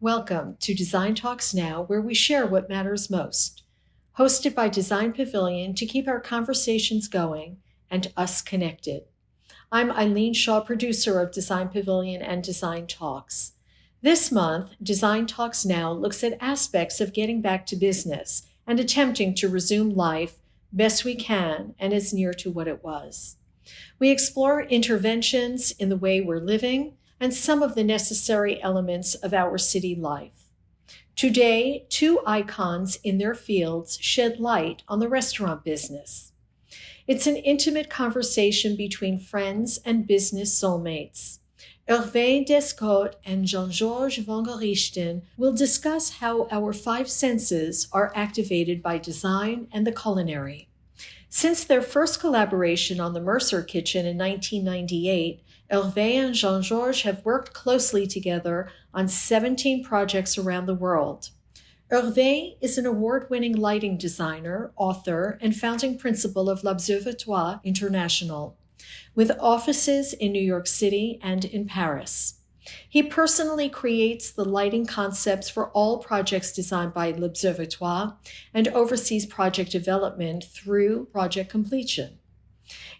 Welcome to Design Talks Now, where we share what matters most. Hosted by Design Pavilion to keep our conversations going and us connected. I'm Eileen Shaw, producer of Design Pavilion and Design Talks. This month, Design Talks Now looks at aspects of getting back to business and attempting to resume life best we can and as near to what it was. We explore interventions in the way we're living and some of the necessary elements of our city life. Today, two icons in their fields shed light on the restaurant business. It's an intimate conversation between friends and business soulmates. Hervé Descottes and Jean-Georges will discuss how our five senses are activated by design and the culinary. Since their first collaboration on the Mercer Kitchen in 1998, Hervé and Jean-Georges have worked closely together on 17 projects around the world. Hervé is an award-winning lighting designer, author, and founding principal of L'Observatoire International, with offices in New York City and in Paris. He personally creates the lighting concepts for all projects designed by L'Observatoire and oversees project development through project completion.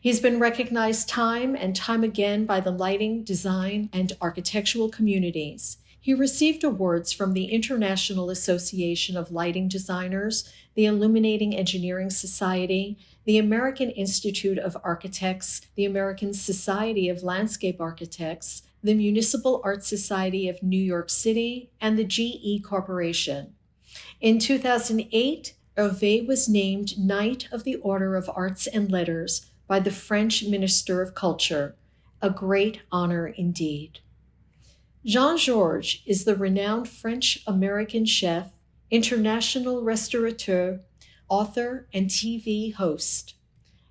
He's been recognized time and time again by the lighting, design, and architectural communities. He received awards from the International Association of Lighting Designers, the Illuminating Engineering Society, the American Institute of Architects, the American Society of Landscape Architects, the Municipal Art Society of New York City, and the GE Corporation. In 2008, Hervé was named Knight of the Order of Arts and Letters by the French Minister of Culture, a great honor indeed. Jean-Georges is the renowned French-American chef, international restaurateur, author, and TV host.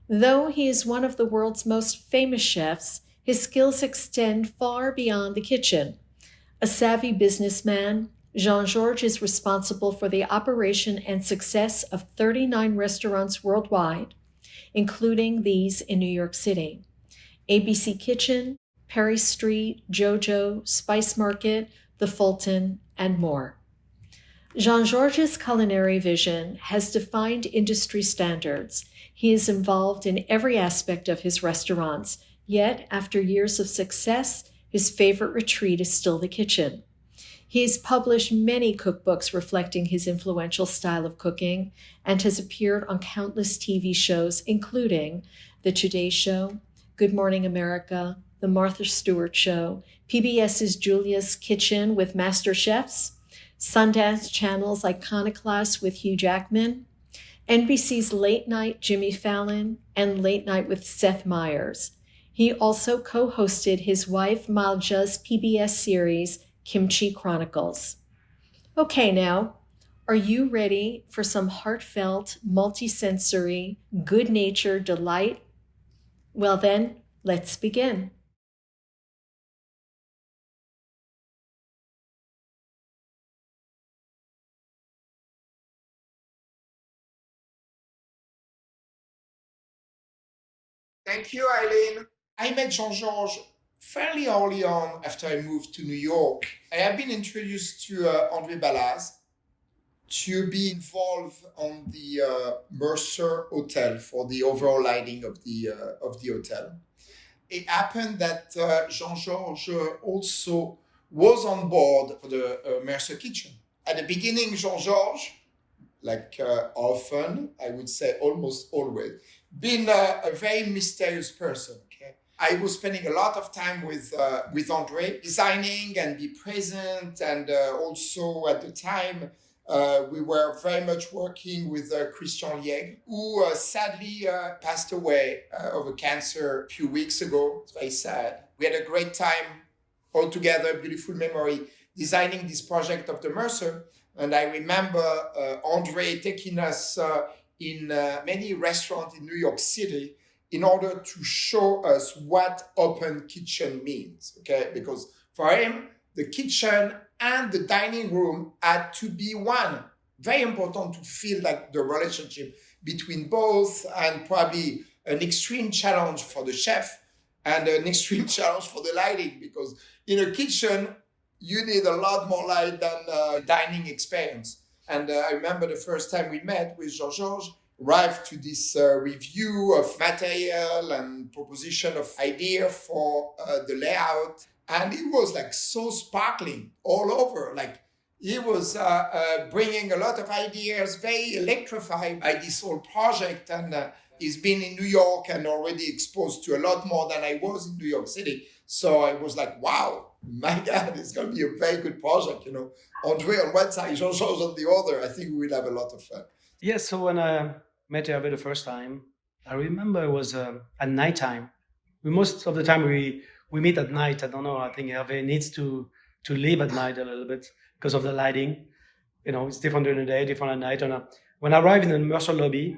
Though he is one of the world's most famous chefs, his skills extend far beyond the kitchen. A savvy businessman, Jean-Georges is responsible for the operation and success of 39 restaurants worldwide, including these in New York City: ABC Kitchen, Perry Street, JoJo, Spice Market, The Fulton, and more. Jean-Georges' culinary vision has defined industry standards. He is involved in every aspect of his restaurants, yet after years of success, his favorite retreat is still the kitchen. He has published many cookbooks reflecting his influential style of cooking and has appeared on countless TV shows, including The Today Show, Good Morning America, The Martha Stewart Show, PBS's Julia's Kitchen with Master Chefs, Sundance Channel's Iconoclast with Hugh Jackman, NBC's Late Night Jimmy Fallon, and Late Night with Seth Meyers. He also co-hosted his wife Malja's PBS series, Kimchi Chronicles. Okay, now, are you ready for some heartfelt, multisensory, good-natured delight? Well then, let's begin. Thank you, Eileen. I met Jean-Georges fairly early on after I moved to New York. I have been introduced to André Balaz to be involved on the Mercer Hotel for the overall lighting of the hotel. It happened that Jean-Georges also was on board for the Mercer Kitchen. At the beginning, Jean-Georges, like often, I would say almost always, been a very mysterious person. Okay, I was spending a lot of time with André, designing and be present, and also at the time we were very much working with Christian Liège, who sadly passed away of a cancer a few weeks ago. It's very sad. We had a great time all together, beautiful memory, designing this project of the Mercer. And I remember André taking us in many restaurants in New York City in order to show us what open kitchen means, okay? Because for him, the kitchen and the dining room had to be one. Very important to feel like the relationship between both, and probably an extreme challenge for the chef and an extreme challenge for the lighting, because in a kitchen, you need a lot more light than dining experience. And I remember the first time we met with Jean-Georges, arrived to this review of material and proposition of idea for the layout. And it was like so sparkling all over. Like he was bringing a lot of ideas, very electrified by this whole project. And he's been in New York and already exposed to a lot more than I was in New York City. So I was like, wow, my God, it's going to be a very good project. You know, Andre on one side, Jean-Georges on the other. I think we will have a lot of fun. Yeah, so when I met Hervé the first time, I remember it was at nighttime. Most of the time we meet at night. I don't know, I think Hervé needs to live at night a little bit because of the lighting. You know, it's different during the day, different at night. And when I arrived in the Mercer lobby,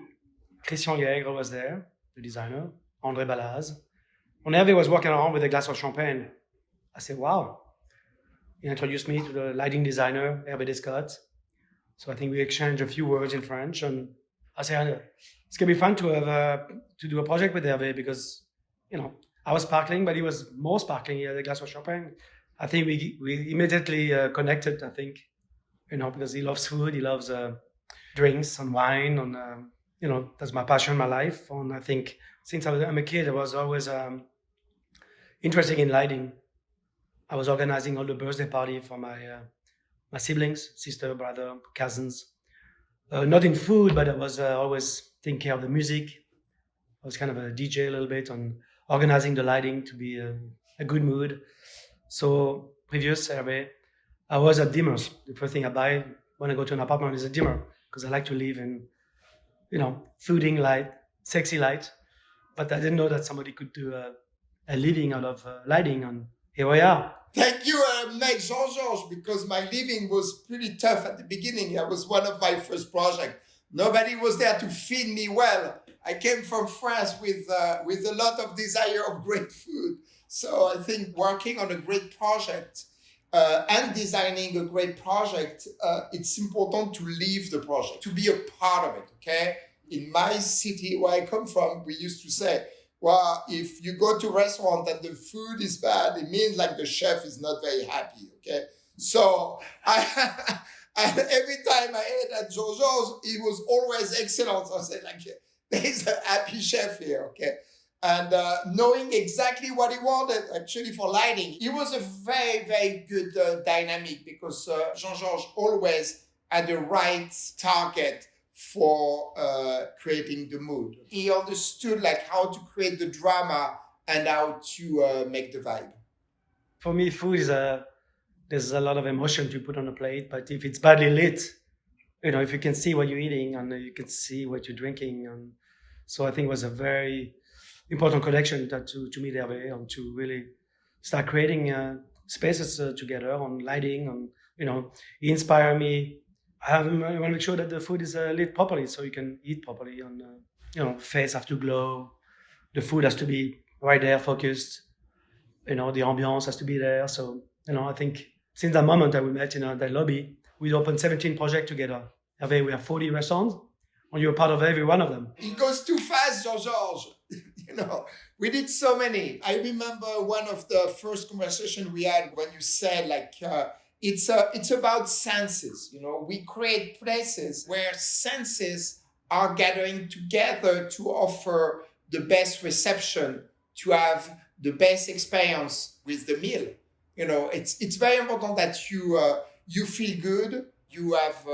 Christian Liègre was there, the designer, André Balaz. And Hervé was walking around with a glass of champagne. I said, wow. He introduced me to the lighting designer, Hervé Descottes. So I think we exchanged a few words in French. And I said, it's going to be fun to have to do a project with Hervé because, you know, I was sparkling, but he was more sparkling. He had a glass of champagne. I think we immediately connected, I think, you know, because he loves food. He loves drinks and wine. And, you know, that's my passion, my life. And I think since I'm a kid, I was always interested in lighting. I was organizing all the birthday party for my siblings, sister, brother, cousins. Not in food, but I was always taking care of the music. I was kind of a DJ a little bit on organizing the lighting to be a good mood. So previous Hervé, I was at dimmers. The first thing I buy when I go to an apartment is a dimmer because I like to live in, you know, fooding light, sexy light. But I didn't know that somebody could do a living out of lighting, and here we are. Thank you, Mike Jean-Georges, because my living was pretty tough at the beginning. That was one of my first projects. Nobody was there to feed me well. I came from France with a lot of desire of great food. So I think working on a great project and designing a great project, it's important to live the project, to be a part of it, okay? In my city where I come from, we used to say, well, if you go to a restaurant and the food is bad, it means like the chef is not very happy, okay? So every time I ate at Jean-Georges, it was always excellent. So I said, like, there's a happy chef here, okay? And knowing exactly what he wanted, actually, for lighting, it was a very, very good dynamic because Jean-Georges always had the right target for creating the mood. He understood like how to create the drama and how to make the vibe. For me, food is there's a lot of emotion to put on a plate, but if it's badly lit, you know, if you can see what you're eating and you can see what you're drinking, and so I think it was a very important connection to meet Hervé and to really start creating spaces together on lighting, and you know, he inspired me. I want to make sure that the food is lit properly so you can eat properly, and you know, face have to glow, the food has to be right there, focused, you know, the ambiance has to be there. So, you know, I think since that moment that we met in that lobby, we opened 17 projects together. Hervé, we have 40 restaurants, and you're part of every one of them. It goes too fast, Jean-Georges. You know, we did so many. I remember one of the first conversations we had when you said like, it's about senses. You know, we create places where senses are gathering together to offer the best reception, to have the best experience with the meal. You know, it's very important that you feel good, you have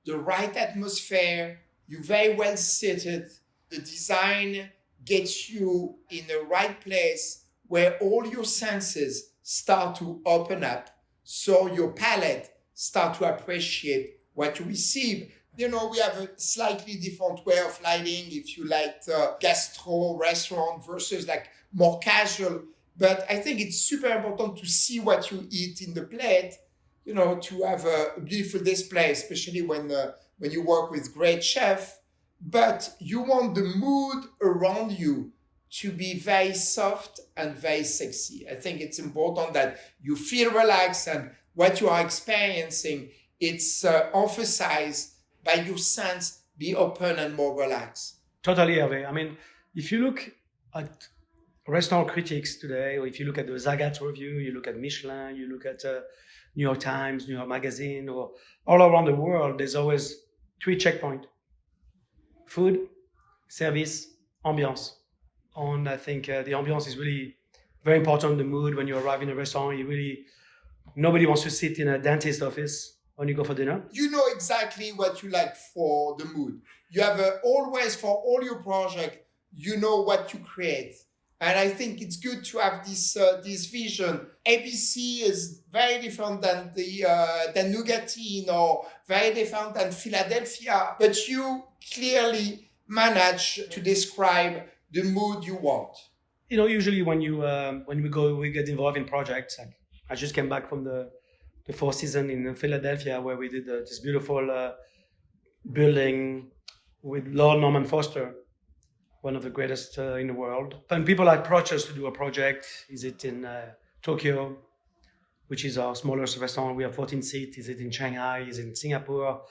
the right atmosphere, you're very well seated, the design gets you in the right place where all your senses start to open up. So your palate start to appreciate what you receive. You know, we have a slightly different way of lighting if you like gastro, restaurant versus like more casual. But I think it's super important to see what you eat in the plate, you know, to have a beautiful display, especially when you work with great chef. But you want the mood around you to be very soft and very sexy. I think it's important that you feel relaxed and what you are experiencing, it's emphasized by your sense, be open and more relaxed. Totally, Hervé. I mean, if you look at restaurant critics today, or if you look at the Zagat review, you look at Michelin, you look at New York Times, New York Magazine, or all around the world, there's always 3 checkpoints: food, service, ambiance. And I think the ambiance is really very important. The mood when you arrive in a restaurant, nobody wants to sit in a dentist office when you go for dinner. You know exactly what you like for the mood. You have always, for all your project, you know what you create. And I think it's good to have this vision. ABC is very different than than Nougatine, or very different than Philadelphia. But you clearly manage to describe the mood you want. Usually when we get involved in projects. Like I just came back from the 4 season in Philadelphia, where we did this beautiful building with Lord Norman Foster, one of the greatest in the world. And people approach us to do a project. Is it in Tokyo, which is our smallest restaurant? We have 14 seats. Is it in Shanghai? Is it in Singapore,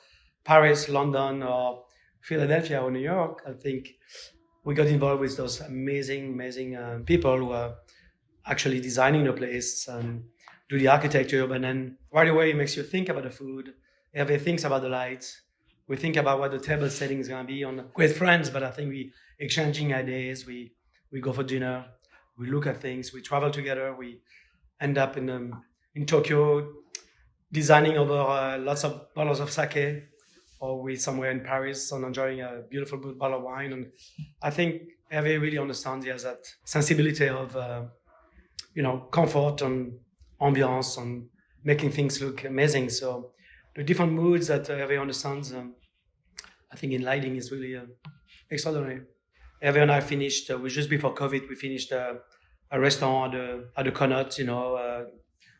Paris, London, or Philadelphia, or New York? I think we got involved with those amazing people who are actually designing the place and do the architecture. But then right away, it makes you think about the food. Hervé thinks about the lights. We think about what the table setting is going to be on with friends. But I think we exchanging ideas. We go for dinner. We look at things. We travel together. We end up in Tokyo, designing over lots of bottles of sake, or we somewhere in Paris and enjoying a beautiful bottle of wine. And I think Hervé really understands. He has that sensibility of comfort and ambiance and making things look amazing. So the different moods that Hervé understands, I think in lighting is really extraordinary. Hervé and I finished, just before COVID, we finished a restaurant at the Connaught.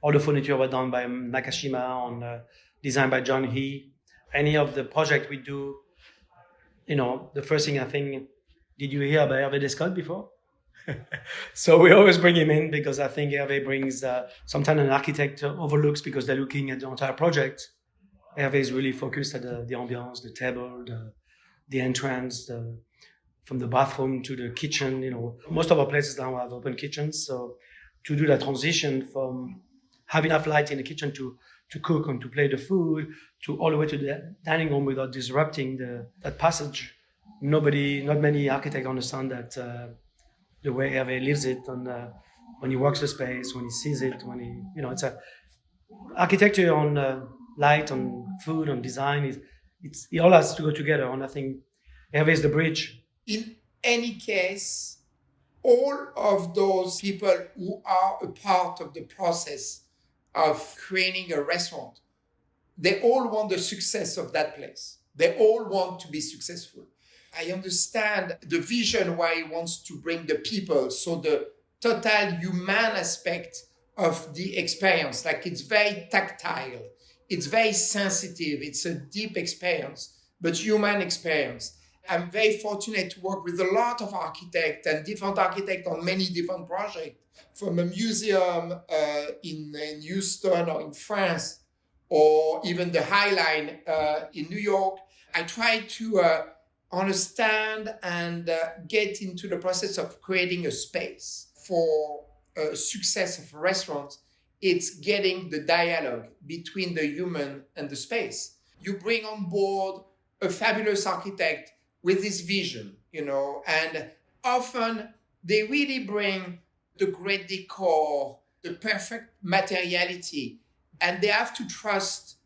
All the furniture were done by Nakashima and designed by John He. Any of the project we do, the first thing I think, did you hear about Hervé Descottes before? So we always bring him in because I think Hervé brings, sometimes an architect overlooks because they're looking at the entire project. Hervé is really focused at the ambiance, the table, the entrance, from the bathroom to the kitchen. Most of our places now have open kitchens. So to do that transition from having enough light in the kitchen to cook and to plate the food, to all the way to the dining room without disrupting that passage. Not many architects understand that the way Hervé lives it, and when he works the space, when he sees it, when he, it's a architecture on light, on food, on design. It all has to go together, and I think Hervé is the bridge. In any case, all of those people who are a part of the process of creating a restaurant, they all want the success of that place. They all want to be successful. I understand the vision why he wants to bring the people, so the total human aspect of the experience, like it's very tactile, it's very sensitive, it's a deep experience, but human experience. I'm very fortunate to work with a lot of architects and different architects on many different projects, from a museum in Houston or in France, or even the High Line in New York. I try to understand and get into the process of creating a space. For success of a restaurant, it's getting the dialogue between the human and the space. You bring on board a fabulous architect with this vision, and often they really bring the great decor, the perfect materiality, and they have to trust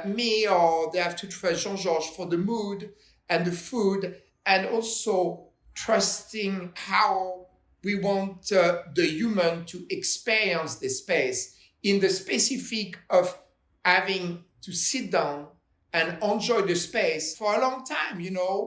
me, or they have to trust Jean-Georges for the mood and the food, and also trusting how we want the human to experience the space in the specific of having to sit down and enjoy the space for a long time.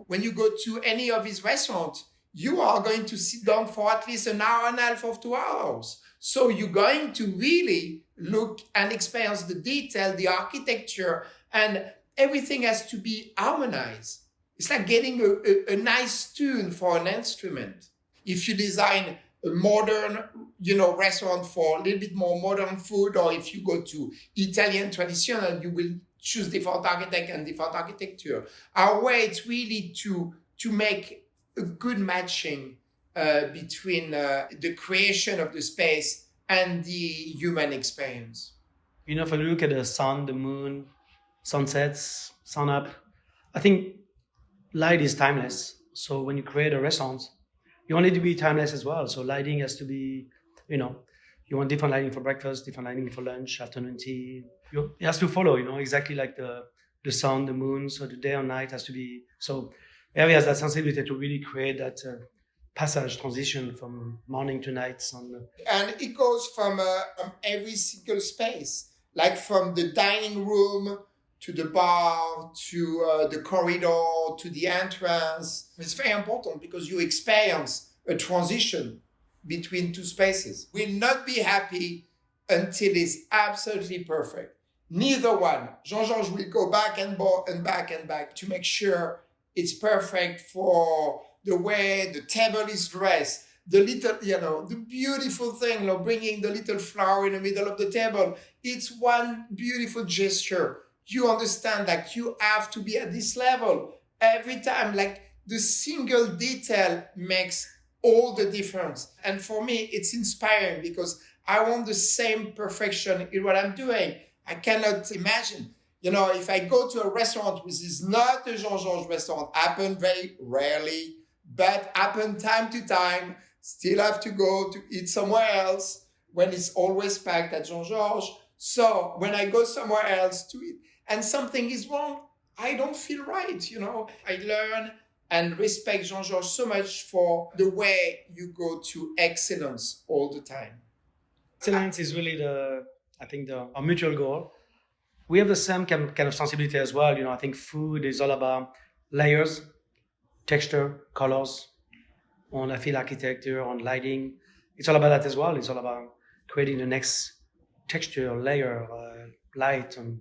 When you go to any of his restaurants, you are going to sit down for at least an hour and a half of 2 hours. So you're going to really look and experience the detail, the architecture, and everything has to be harmonized. It's like getting a nice tune for an instrument. If you design a modern, restaurant for a little bit more modern food, or if you go to Italian traditional, you will choose different architect and different architecture. Our way is really to make a good matching between the creation of the space and the human experience. If you look at the sun, the moon, sunsets, sun up, I think light is timeless. So when you create a restaurant, you want it to be timeless as well. So lighting has to be, you know, you want different lighting for breakfast, different lighting for lunch, afternoon tea. It has to follow, exactly like the sun, the moon. So the day or night has to be. So Hervé has that sensibility to really create that passage transition from morning to night. And it goes from every single space, like from the dining room to the bar, to the corridor, to the entrance. It's very important because you experience a transition between two spaces. We'll not be happy until it's absolutely perfect. Neither one. Jean-Georges will go back and back and back to make sure it's perfect for the way the table is dressed, the little, the beautiful thing, bringing the little flower in the middle of the table. It's one beautiful gesture. You understand that you have to be at this level every time. Like the single detail makes all the difference. And for me, it's inspiring because I want the same perfection in what I'm doing. I cannot imagine. If I go to a restaurant which is not a Jean-Georges restaurant, happen very rarely, but happen time to time, still have to go to eat somewhere else when it's always packed at Jean-Georges. So when I go somewhere else to eat and something is wrong, I don't feel right, I learn and respect Jean-Georges so much for the way you go to excellence all the time. Excellence is really our mutual goal. We have the same kind of sensibility as well. I think food is all about layers, texture, colors, on I feel architecture, on lighting. It's all about that as well. It's all about creating the next texture, layer, light, and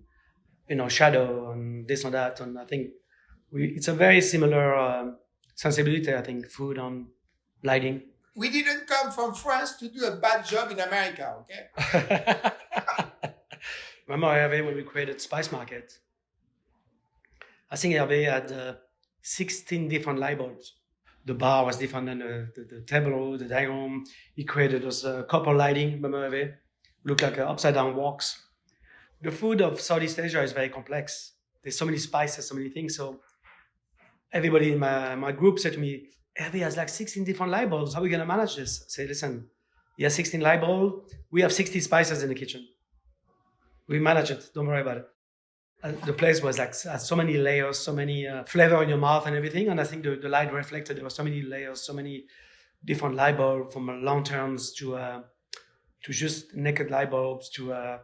shadow, and this and that. And I think it's a very similar sensibility. I think food on lighting. We didn't come from France to do a bad job in America, okay? Remember Hervé when we created Spice Market? I think Hervé had 16 different light bulbs. The bar was different than the table, the dining room. He created those copper lighting, remember Hervé? Look like upside down walks. The food of Southeast Asia is very complex. There's so many spices, so many things. So everybody in my group said to me, Hervé has like 16 different light bulbs. How are we going to manage this? I say, listen, he has 16 light bulbs. We have 60 spices in the kitchen. We manage it. Don't worry about it. The place was like so many layers, so many flavor in your mouth and everything. And I think the light reflected. There were so many layers, so many different light bulbs, from lanterns to just naked light bulbs to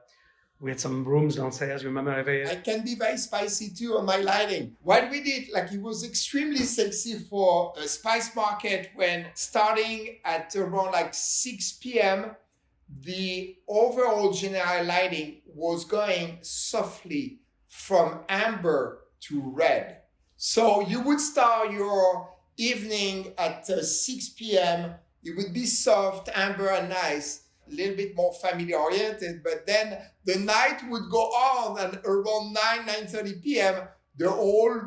we had some rooms downstairs. Remember, I can be very spicy too on my lighting. What we did, it was extremely sexy for a spice market when starting at around 6 p.m., the overall general lighting was going softly from amber to red. So you would start your evening at 6 p.m. It would be soft, amber, and nice. A little bit more family oriented, but then the night would go on, and around 9:30 p.m. the whole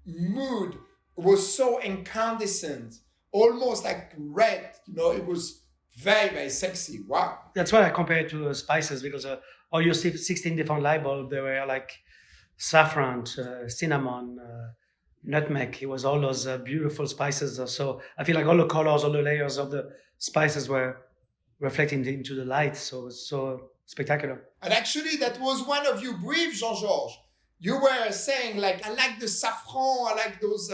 mood was so incandescent, almost like red. It was very, very sexy. Wow. That's why I compare it to spices, because all your 16 different light bulbs, they were like saffron, cinnamon, nutmeg. It was all those beautiful spices. So I feel like all the colors, all the layers of the spices were reflecting into the light. So it was so spectacular. And actually, that was one of your briefs, Jean-Georges. You were saying, I like the saffron, I like those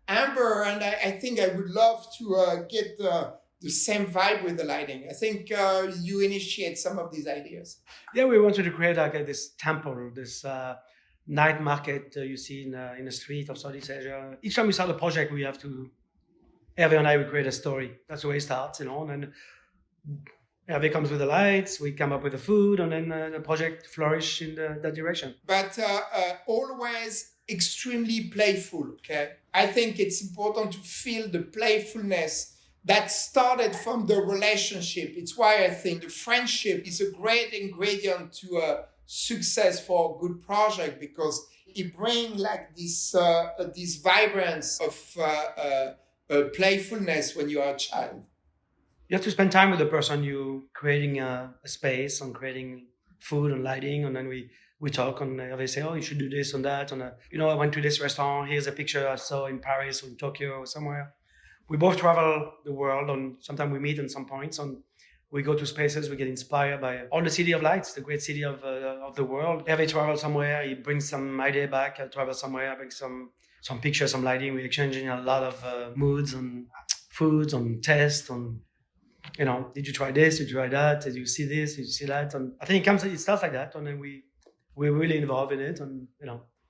amber, and I think I would love to get the same vibe with the lighting. I think you initiate some of these ideas. Yeah, we wanted to create this temple, this night market you see in the street of Southeast Asia. Each time we start a project, we have to, Hervé and I, we create a story. That's the way it starts, and then Hervé comes with the lights, we come up with the food, and then the project flourishes in that direction. But always extremely playful, okay? I think it's important to feel the playfulness that started from the relationship. It's why I think the friendship is a great ingredient to a success for a good project, because it brings this vibrance of playfulness when you are a child. You have to spend time with the person you creating a space and creating food and lighting, and then we talk, and they say, oh, you should do this and that, and I went to this restaurant. Here's a picture I saw in Paris or in Tokyo or somewhere. We both travel the world, and sometimes we meet in some points, and we go to spaces. We get inspired by all the city of lights, the great city of the world. Hervé travels somewhere, he brings some idea back. I travel somewhere, I bring some pictures, some lighting. We're exchanging a lot of moods and foods and taste. And did you try this? Did you try that? Did you see this? Did you see that? And I think it starts like that, and then we're really involved in it. And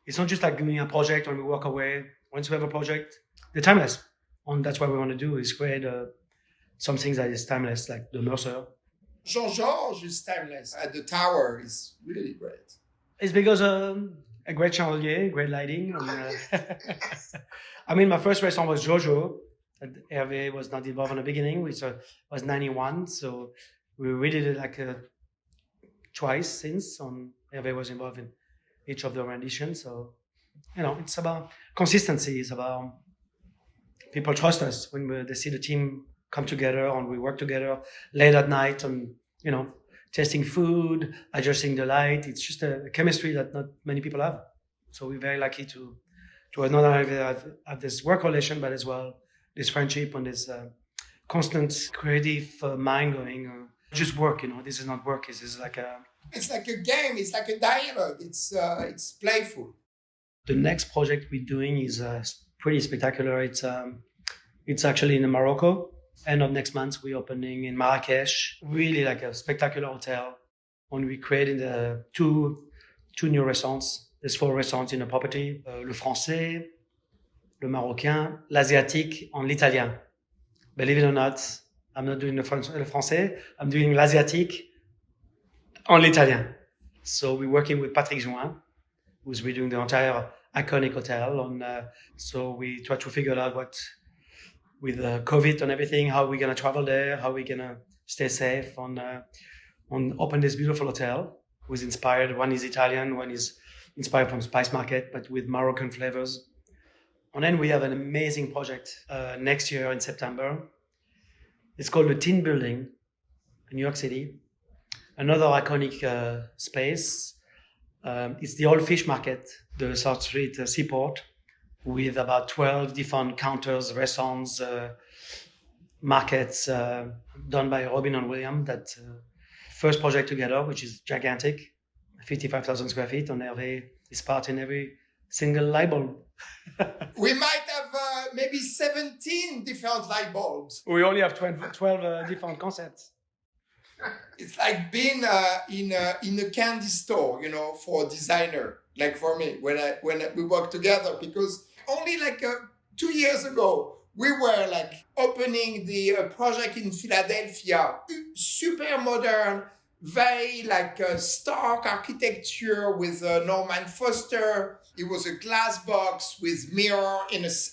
it's not just like doing a project and we walk away. Once we have a project, they're timeless. And that's what we want to do, is create something that is timeless, like the Mercer. Jean-Georges is timeless. At the tower is really great. It's because a great chandelier, great lighting. And, my first restaurant was Jojo. Hervé was not involved in the beginning, which was 91. So we redid it like twice since. Hervé was involved in each of the renditions. So, it's about consistency. It's about people trust us when they see the team come together and we work together late at night and, testing food, adjusting the light. It's just a chemistry that not many people have. So we're very lucky to not only have this work relation, but as well this friendship and this constant creative mind going. Just work, this is not work. It's like a game. It's like a dialogue. It's playful. The next project we're doing is pretty spectacular. It's actually in Morocco. End of next month, we're opening in Marrakesh. Really like a spectacular hotel. And we created two new restaurants. There's 4 restaurants in the property. Le Français, Le Marocain, l'Asiatique, and l'Italien. Believe it or not, I'm not doing le Français. I'm doing l'Asiatique and l'Italien. So we're working with Patrick Join, who's redoing the entire iconic hotel. And so we try to figure out what, with COVID and everything, how we're going to travel there, how we're going to stay safe and open this beautiful hotel. Was inspired, one is Italian, one is inspired from Spice Market, but with Moroccan flavors. And then we have an amazing project next year in September. It's called the Tin Building in New York City. Another iconic space. It's the old fish market, the South Street seaport, with about 12 different counters, restaurants, markets done by Robin and William. That first project together, which is gigantic, 55,000 square feet, and Hervé is part in every single light bulb. We might have maybe 17 different light bulbs. We only have 12 different concepts. It's like being in a candy store, for a designer. Like for me, when we work together, because only 2 years ago, we were opening the project in Philadelphia, super modern, very stark architecture with Norman Foster. It was a glass box with mirror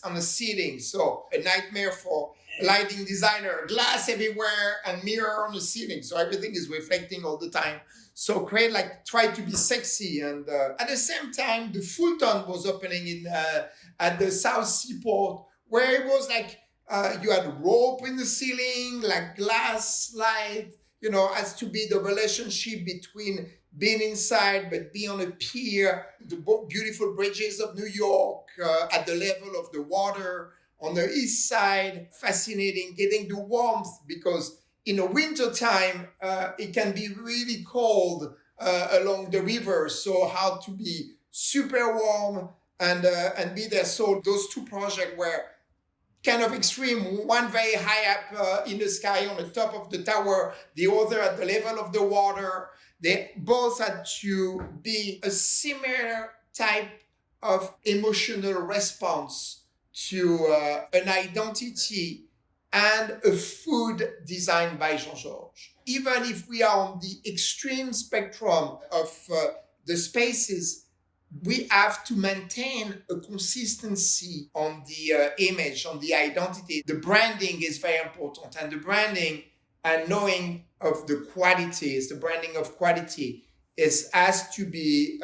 on the ceiling. So a nightmare for a lighting designer, glass everywhere and mirror on the ceiling. So everything is reflecting all the time. So try to be sexy. And at the same time, the Fulton was opening at the South Seaport, where it was you had a rope in the ceiling, glass light, has to be the relationship between being inside but being on a pier, the beautiful bridges of New York at the level of the water on the east side, fascinating, getting the warmth, because in the winter time, it can be really cold along the river. So how to be super warm and be there. So those two projects were kind of extreme. One very high up in the sky on the top of the tower, the other at the level of the water. They both had to be a similar type of emotional response to an identity and a food designed by Jean-Georges. Even if we are on the extreme spectrum of the spaces, we have to maintain a consistency on the image, on the identity. The branding is very important, and the branding and knowing of the qualities, the branding of quality has to be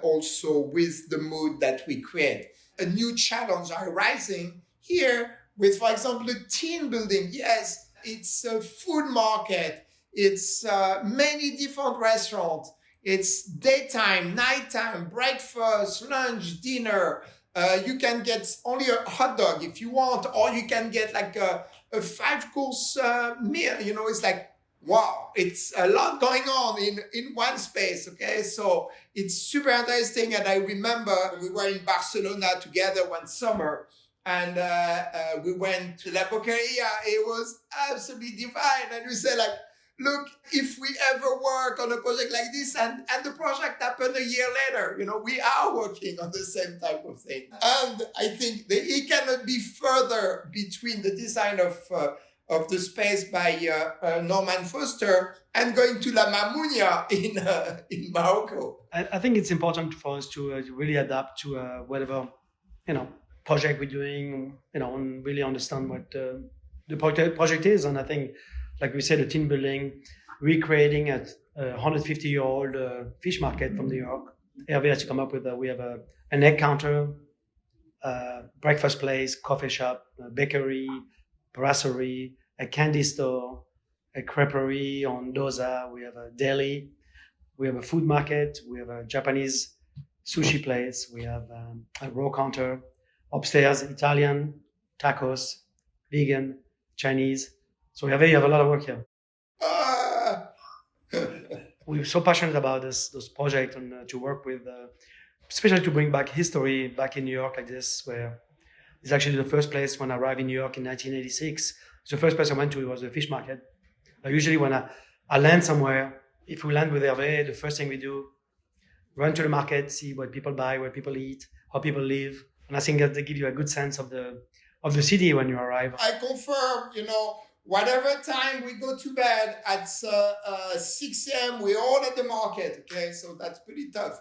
also with the mood that we create. A new challenge are rising here with, for example, the Tin Building. Yes, it's a food market. It's many different restaurants. It's daytime, nighttime, breakfast, lunch, dinner. You can get only a hot dog if you want, or you can get like a 5-course meal. You know, it's like, wow, it's a lot going on in one space. Okay, so it's super interesting. And I remember we were in Barcelona together one summer, and we went to La Boqueria. It was absolutely divine. And we said, like, look, if we ever work on a project like this and the project happened a year later, you know, we are working on the same type of thing. And I think it cannot be further between the design of the space by Norman Foster and going to La Mamounia in Morocco. I think it's important for us to really adapt to whatever, project we're doing, and really understand what the project is. And I think, like we said, the team building, recreating a 150-year-old fish market from New York. Hervé has to come up with we have an egg counter, breakfast place, coffee shop, a bakery, brasserie, a candy store, a creperie on Doza. We have a deli. We have a food market. We have a Japanese sushi place. We have a raw counter. Upstairs, Italian, tacos, vegan, Chinese. So we have a lot of work here. We're so passionate about this project and to work with, especially to bring back history back in New York like this, where it's actually the first place when I arrived in New York in 1986. The first place I went to was the fish market. Usually when I land somewhere, if we land with Hervé, the first thing we do, run to the market, see what people buy, what people eat, how people live. And I think that they give you a good sense of the city when you arrive. I confirm, whatever time we go to bed at 6 a.m., we're all at the market, okay? So that's pretty tough.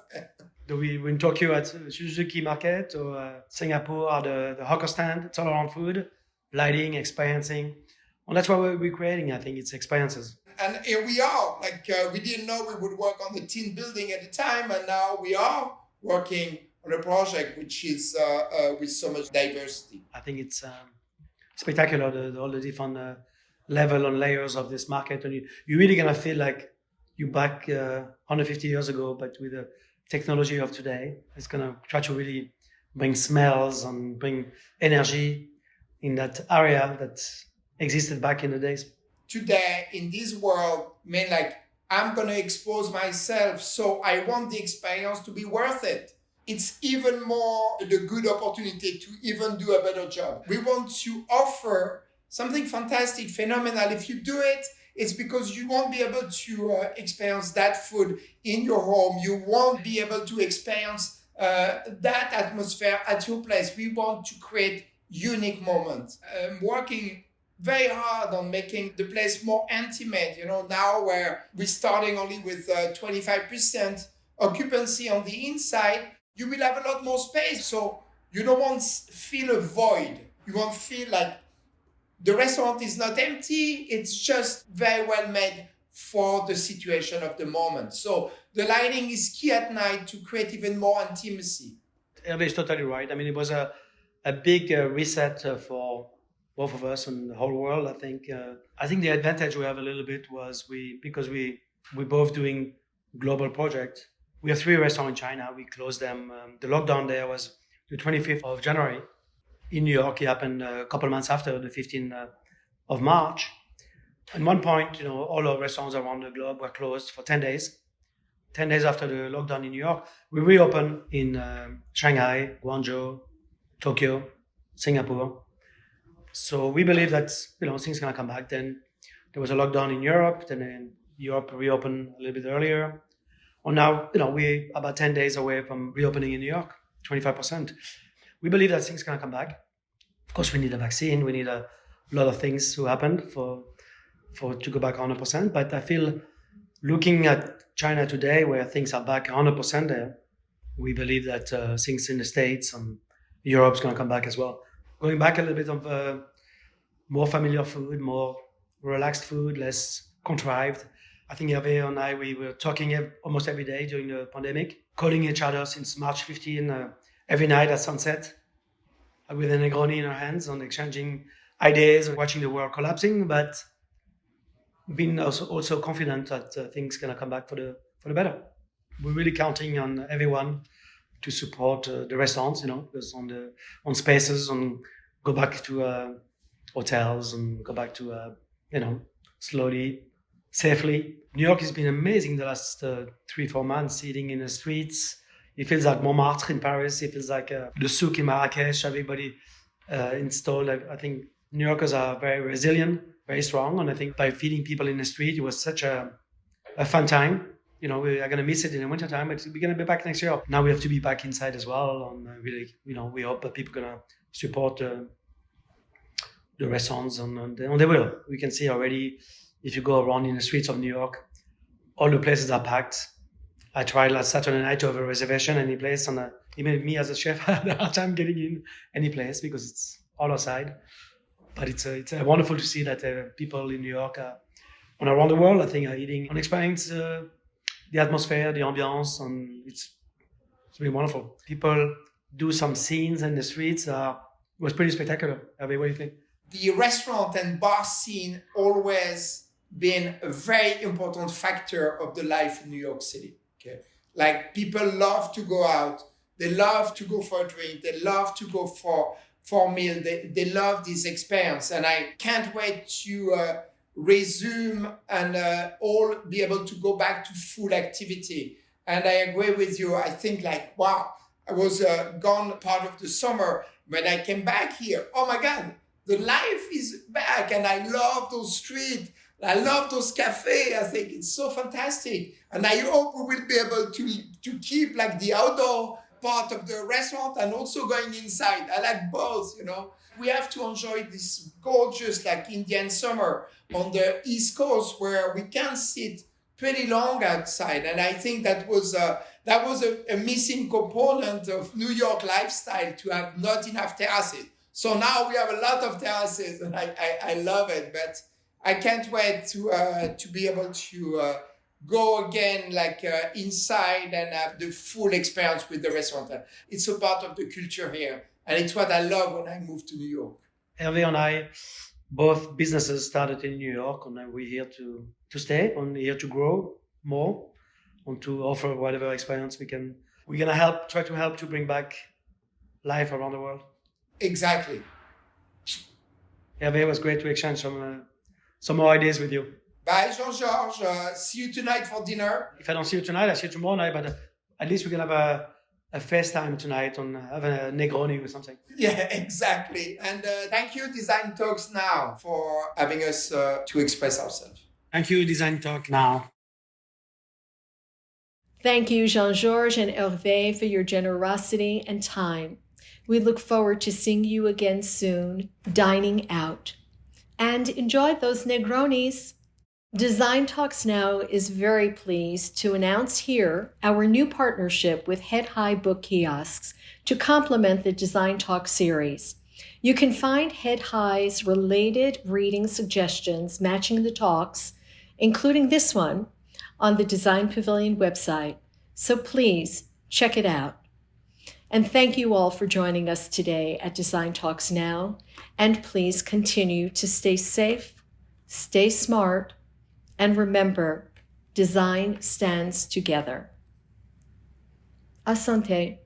We're in Tokyo at Suzuki Market or Singapore at the hawker stand. It's all around food, lighting, experiencing. Well, that's what we're creating. I think it's experiences. And here we are. We didn't know we would work on the team building at the time, and now we are working on a project which is with so much diversity. I think it's spectacular, all the different level and layers of this market. And you're really going to feel like you're back 150 years ago, but with the technology of today. It's going to try to really bring smells and bring energy in that area that existed back in the days. Today, in this world, I'm going to expose myself, so I want the experience to be worth it. It's even more the good opportunity to even do a better job. We want to offer something fantastic, phenomenal. If you do it, it's because you won't be able to experience that food in your home. You won't be able to experience that atmosphere at your place. We want to create unique moments. Working very hard on making the place more intimate. Now where we're starting only with 25% occupancy on the inside, you will have a lot more space. So you don't want to feel a void. You won't feel like the restaurant is not empty. It's just very well made for the situation of the moment. So the lighting is key at night to create even more intimacy. Hervé is totally right. I mean, it was a big reset for both of us and the whole world. I think the advantage we have a little bit was because we're both doing global projects. We have 3 restaurants in China. We closed them. The lockdown there was the 25th of January. In New York, it happened a couple of months after, the 15th of March. At one point, all our restaurants around the globe were closed for 10 days. 10 days after the lockdown in New York, we reopened in Shanghai, Guangzhou, Tokyo, Singapore. So we believe that things are going to come back. Then there was a lockdown in Europe. Then Europe reopened a little bit earlier. Well, now, we're about 10 days away from reopening in New York, 25%. We believe that things are going to come back. Of course, we need a vaccine. We need a lot of things to happen to go back 100%. But I feel looking at China today, where things are back 100% there, we believe that things in the States and Europe is going to come back as well. Going back a little bit of more familiar food, more relaxed food, less contrived. I think Hervé and I, we were talking almost every day during the pandemic, calling each other since March 15, every night at sunset, with a Negroni in our hands and exchanging ideas and watching the world collapsing. But been also confident that things gonna come back for the better. We're really counting on everyone to support the restaurants, because on spaces, and go back to hotels and go back to slowly, safely. New York has been amazing the last 3-4 months, eating in the streets. It feels like Montmartre in Paris. It feels like the souk in Marrakesh. Everybody installed. I think New Yorkers are very resilient, very strong. And I think by feeding people in the street, it was such a fun time. We are going to miss it in the winter time, but we're going to be back next year. Now we have to be back inside as well. And really, we hope that people are going to support the restaurants, and they will. We can see already, if you go around in the streets of New York, all the places are packed. I tried last Saturday night to have a reservation any place, and even me as a chef had a hard time getting in any place because it's all outside. But it's wonderful to see that people in New York and around the world, I think, are eating and experiencing the atmosphere, the ambiance, and it's been wonderful. People do some scenes in the streets. It was pretty spectacular. Hervé, what do you think? The restaurant and bar scene always been a very important factor of the life in New York City. Okay, like people love to go out, they love to go for a drink, they love to go for a meal, they love this experience, and I can't wait to resume and all be able to go back to full activity. And I agree with you. I think wow, I was gone part of the summer. When I came back here, oh my God, the life is back, and I love those streets. I love those cafes. I think it's so fantastic. And I hope we will be able to keep the outdoor part of the restaurant and also going inside. I like both, We have to enjoy this gorgeous Indian summer on the East Coast where we can sit pretty long outside. And I think that was a missing component of New York lifestyle, to have not enough terraces. So now we have a lot of terraces, and I love it. But I can't wait to be able to go again inside and have the full experience with the restaurant. It's a part of the culture here, and it's what I love when I moved to New York. Hervé and I, both businesses started in New York, and we're here to stay, and here to grow more, and to offer whatever experience we can. We're gonna try to help to bring back life around the world. Exactly. Hervé, it was great to exchange some more ideas with you. Bye, Jean-Georges. See you tonight for dinner. If I don't see you tonight, I see you tomorrow night, but at least we can have a FaceTime tonight and have a Negroni or something. Yeah, exactly. And thank you, Design Talks Now, for having us to express ourselves. Thank you, Design Talk Now. Thank you, Jean-Georges and Hervé, for your generosity and time. We look forward to seeing you again soon, dining out. And enjoy those Negronis. Design Talks Now is very pleased to announce here our new partnership with Head High Book Kiosks to complement the Design Talk series. You can find Head High's related reading suggestions matching the talks, including this one, on the Design Pavilion website. So please check it out. And thank you all for joining us today at Design Talks Now. And please continue to stay safe, stay smart, and remember, design stands together. Asante.